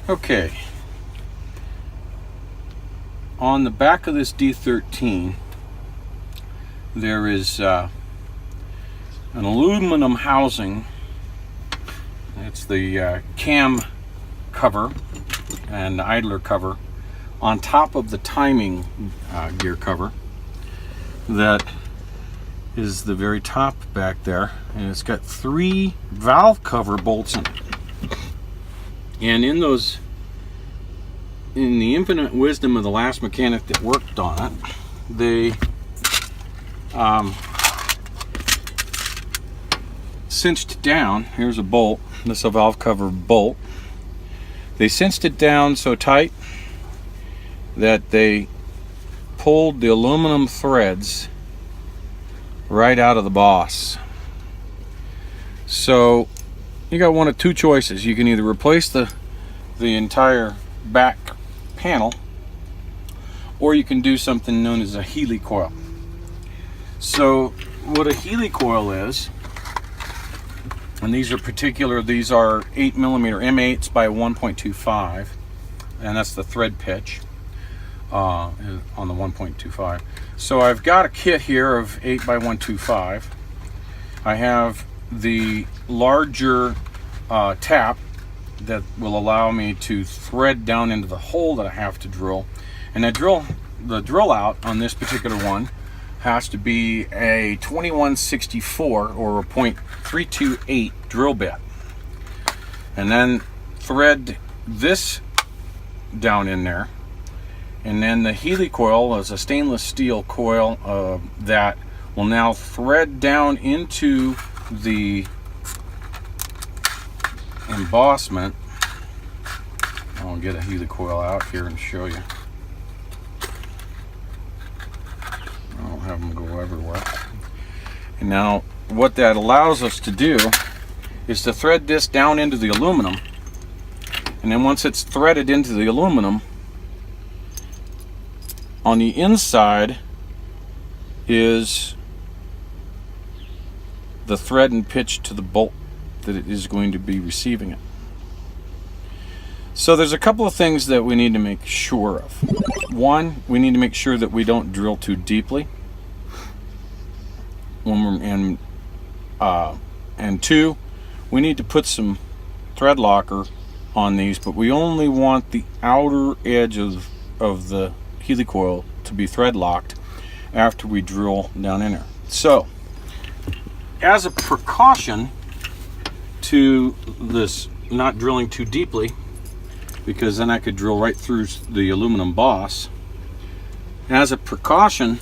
Okay, on the back of this D-13 there is an aluminum housing. It's the cam cover and the idler cover on top of the timing gear cover. That is the very top back there, and it's got 3 valve cover bolts in it. And in the infinite wisdom of the last mechanic that worked on it, they cinched down. Here's a bolt. This is a valve cover bolt. They cinched it down so tight that they pulled the aluminum threads right out of the boss. So you got one of 2 choices. You can either replace the entire back panel, or you can do something known as a HeliCoil. So what a HeliCoil is, and these are 8mm M8s by 1.25, and that's the thread pitch on the 1.25. So I've got a kit here of 8 by 125. I have the larger tap that will allow me to thread down into the hole that I have to drill, and the drill out on this particular one has to be a 2164 or a .328 drill bit, and then thread this down in there. And then the HeliCoil is a stainless steel coil that will now thread down into the embossment. I'll get a HeliCoil out here and show you. I'll have them go everywhere. And now what that allows us to do is to thread this down into the aluminum, and then once it's threaded into the aluminum, on the inside is the thread and pitch to the bolt that it is going to be receiving it. So there's a couple of things that we need to make sure of. One, we need to make sure that we don't drill too deeply. And 2, we need to put some thread locker on these, but we only want the outer edge of the HeliCoil to be thread locked after we drill down in there. So as a precaution to this not drilling too deeply, because then I could drill right through the aluminum boss, as a precaution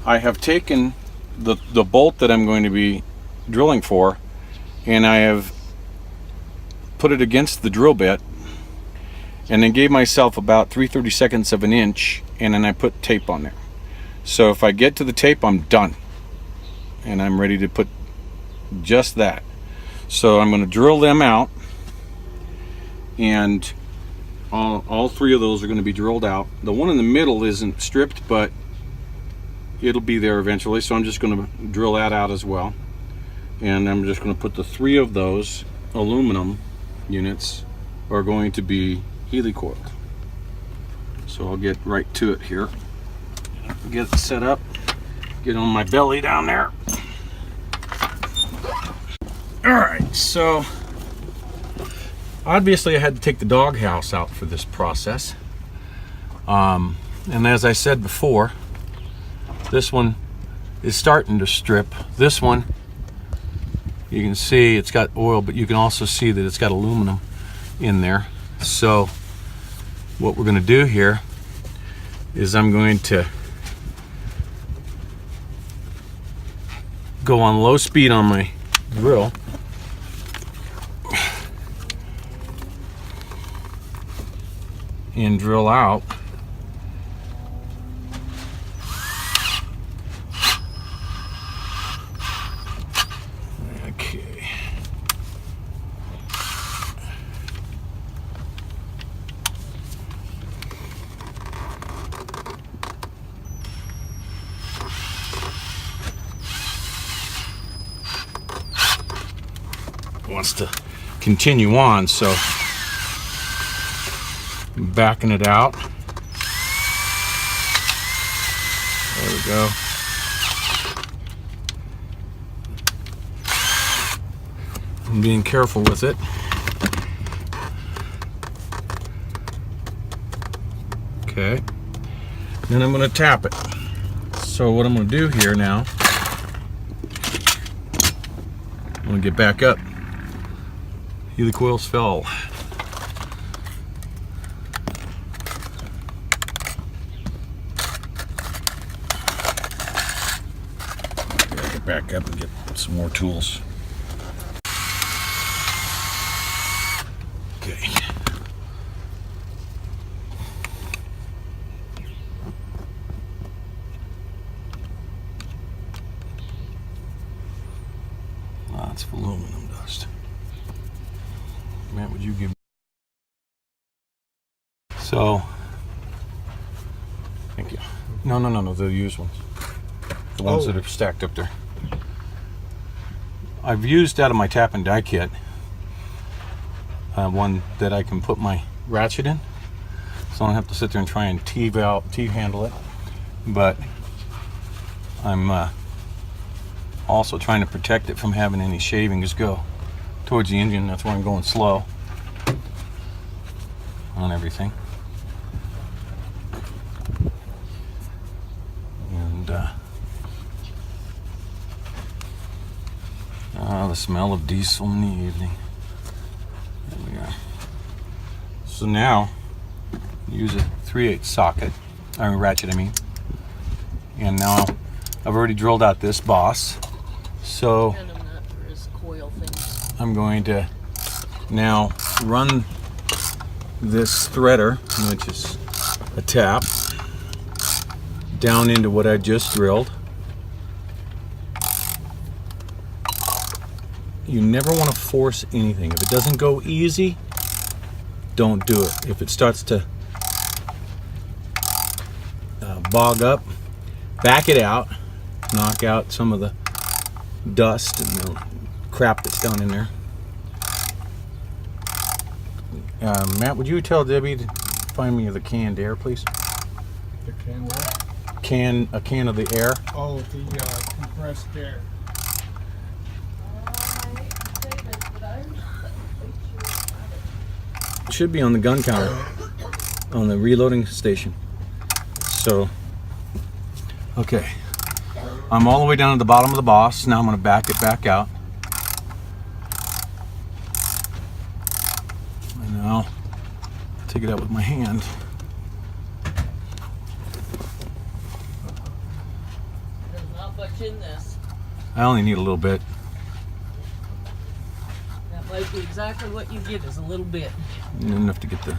I have taken the bolt that I'm going to be drilling for, and I have put it against the drill bit, and then gave myself about 3/32 of an inch, and then I put tape on there. So if I get to the tape, I'm done, and I'm ready to put just that. So I'm going to drill them out, and all 3 of those are going to be drilled out. The one in the middle isn't stripped, but it'll be there eventually, so I'm just going to drill that out as well. And I'm just going to put the 3 of those aluminum units are going to be HeliCoiled. So I'll get right to it here. Get it set up, get on my belly down there. Alright, so obviously I had to take the doghouse out for this process. And as I said before, this one is starting to strip. This one, you can see it's got oil, but you can also see that it's got aluminum in there. So what we're going to do here is I'm going to go on low speed on my drill, and drill out. Okay. Wants to continue on, so backing it out. There we go. I'm being careful with it. Okay. Then I'm going to tap it. So what I'm going to do here now, I'm going to get back up. HeliCoils fell. Get back up and get some more tools. Okay. Lots of aluminum dust. Matt, would you give me? So, thank you. No, the used ones. The ones that are stacked up there. I've used out of my tap and die kit one that I can put my ratchet in, so I don't have to sit there and try and T-handle it. But I'm also trying to protect it from having any shavings go towards the engine. That's why I'm going slow on everything. And the smell of diesel in the evening. There we are. So now use a 3/8 socket, ratchet I mean. And now I've already drilled out this boss. So I'm going to now run this threader, which is a tap, down into what I just drilled. You never want to force anything. If it doesn't go easy, don't do it. If it starts to bog up, back it out, knock out some of the dust and the crap that's down in there. Matt, would you tell Debbie to find me the canned air, please? The can what? A can of the air. Oh, the compressed air. It should be on the gun counter, on the reloading station. So, okay. I'm all the way down to the bottom of the boss. Now I'm going to back it back out. And I'll take it out with my hand. There's not much in this. I only need a little bit. That might be exactly what you get, is a little bit. Enough to get the...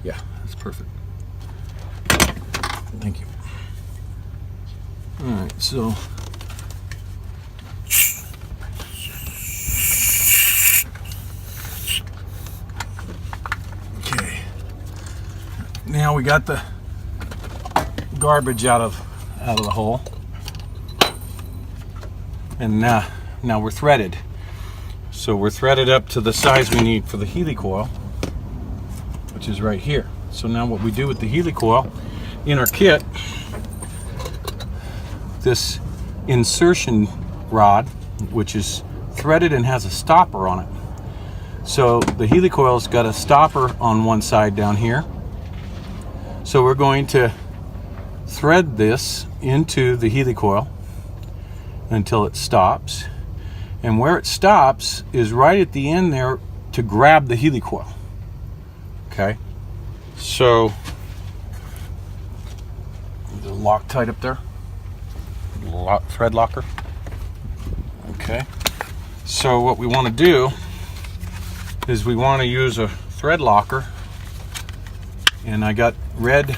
Yeah, that's perfect. Thank you. Alright, so... Okay. Now we got the garbage out of the hole. And now we're threaded. So we're threaded up to the size we need for the HeliCoil, which is right here. So now what we do with the HeliCoil in our kit, this insertion rod, which is threaded and has a stopper on it. So the HeliCoil's got a stopper on one side down here. So we're going to thread this into the HeliCoil until it stops. And where it stops is right at the end there to grab the HeliCoil. Okay, so the Loctite up there, thread locker. Okay, so what we want to do is we want to use a thread locker, and I got red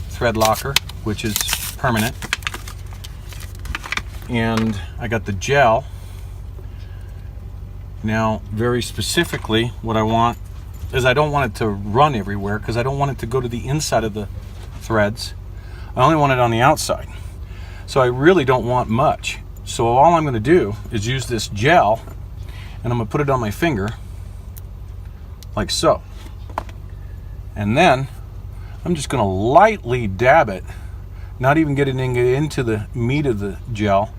thread locker, which is permanent, and I got the gel. Now, very specifically, what I want is I don't want it to run everywhere because I don't want it to go to the inside of the threads. I only want it on the outside. So I really don't want much. So all I'm going to do is use this gel, and I'm going to put it on my finger like so. And then I'm just going to lightly dab it, not even getting into the meat of the gel.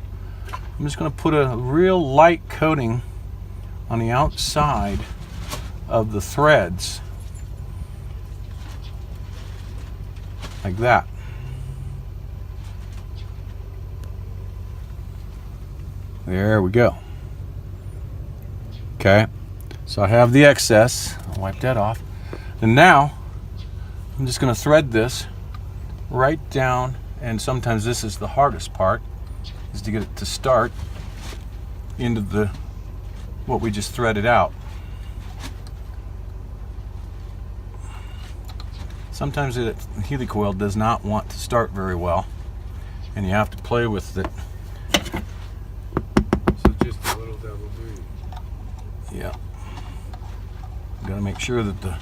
I'm just going to put a real light coating on the outside of the threads, like that. There we go. Okay, so I have the excess. I'll wipe that off. And now I'm just going to thread this right down, and sometimes this is the hardest part, is to get it to start into the what we just threaded out. Sometimes the HeliCoil does not want to start very well, and you have to play with it. So just a little double breathe. Yeah. You gotta make sure that the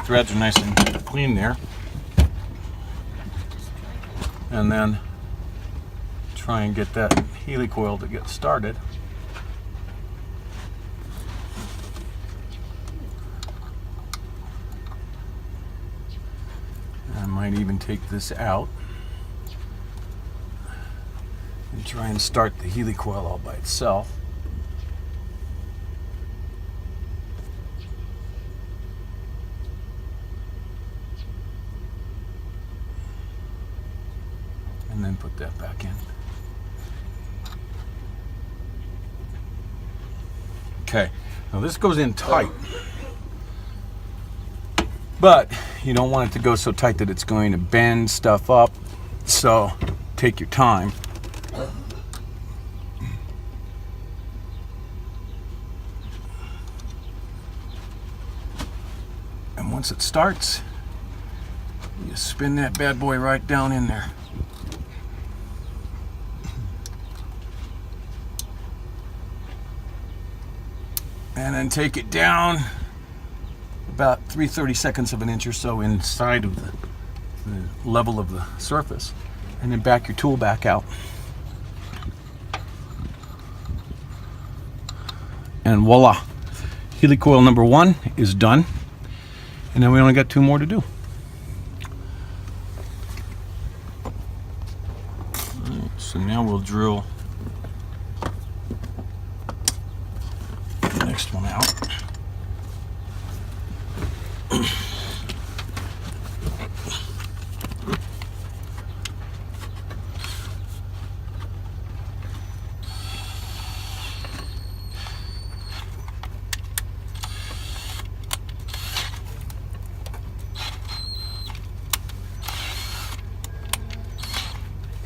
threads are nice and clean there. And then try and get that HeliCoil to get started. I might even take this out and try and start the HeliCoil all by itself. And then put that back in. Okay, now this goes in tight, but you don't want it to go so tight that it's going to bend stuff up, so take your time. And once it starts, you spin that bad boy right down in there. And then take it down about 3/32 of an inch or so inside of the level of the surface, and then back your tool back out. And voila, HeliCoil number 1 is done, and then we only got 2 more to do. All right, so now we'll drill the next one out.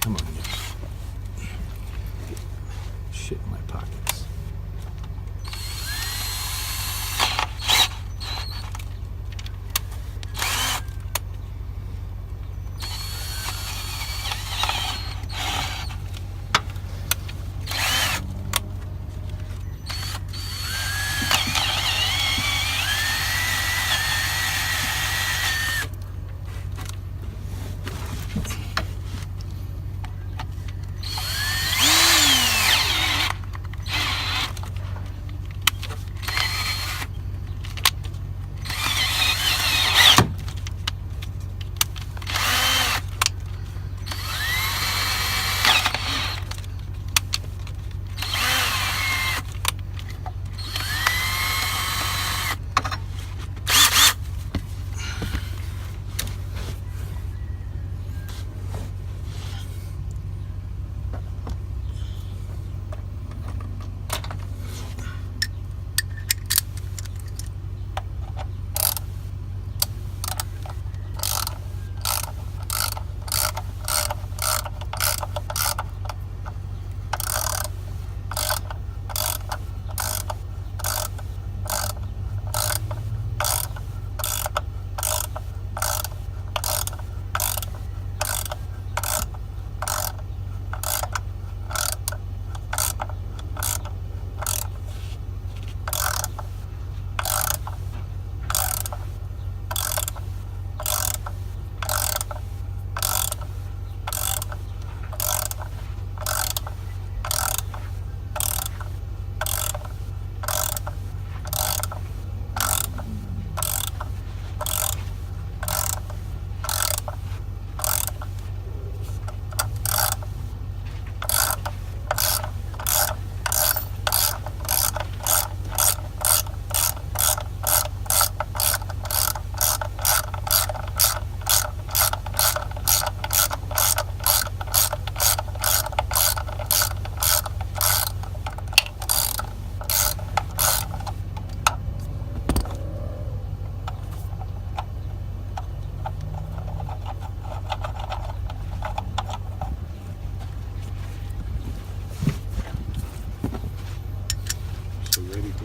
Come on, shit in my pockets.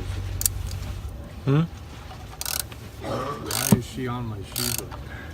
is it? Hmm? Why is she on my shoes like that?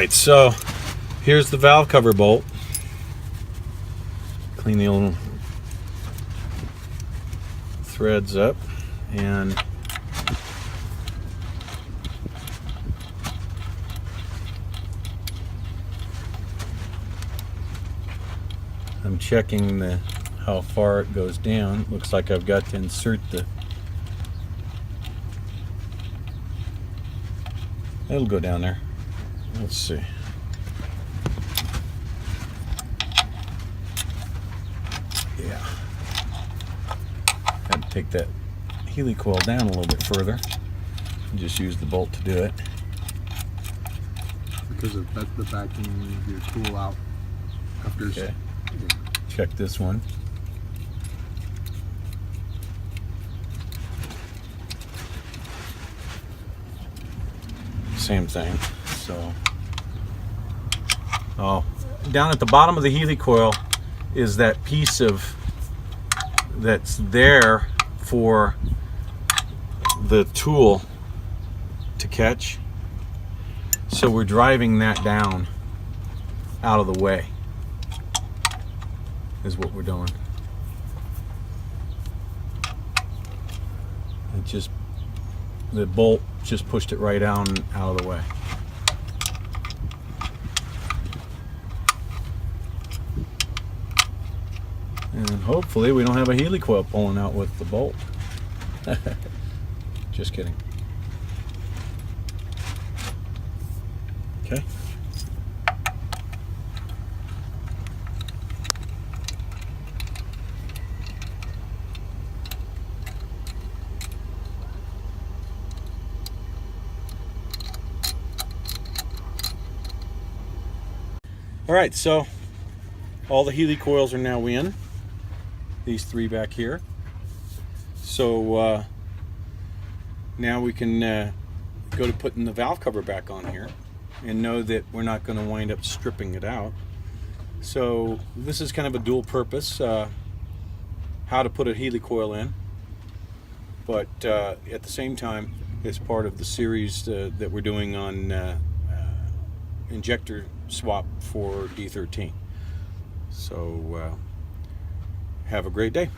Alright, so here's the valve cover bolt. Clean the old threads up, and I'm checking how far it goes down. Looks like I've got to insert it'll go down there. Let's see. Yeah. Got to take that HeliCoil down a little bit further. And just use the bolt to do it. Because of the backing of your tool out. After Okay. Check this one. Same thing. So, down at the bottom of the HeliCoil is that piece that's there for the tool to catch. So we're driving that down out of the way, is what we're doing. The bolt just pushed it right down out of the way. And hopefully we don't have a HeliCoil pulling out with the bolt. Just kidding. Okay. All right, so all the HeliCoils are now in. These three back here. So now we can go to putting the valve cover back on here and know that we're not going to wind up stripping it out. So this is kind of a dual purpose, how to put a HeliCoil in, but at the same time it's part of the series that we're doing on injector swap for D-13. So have a great day.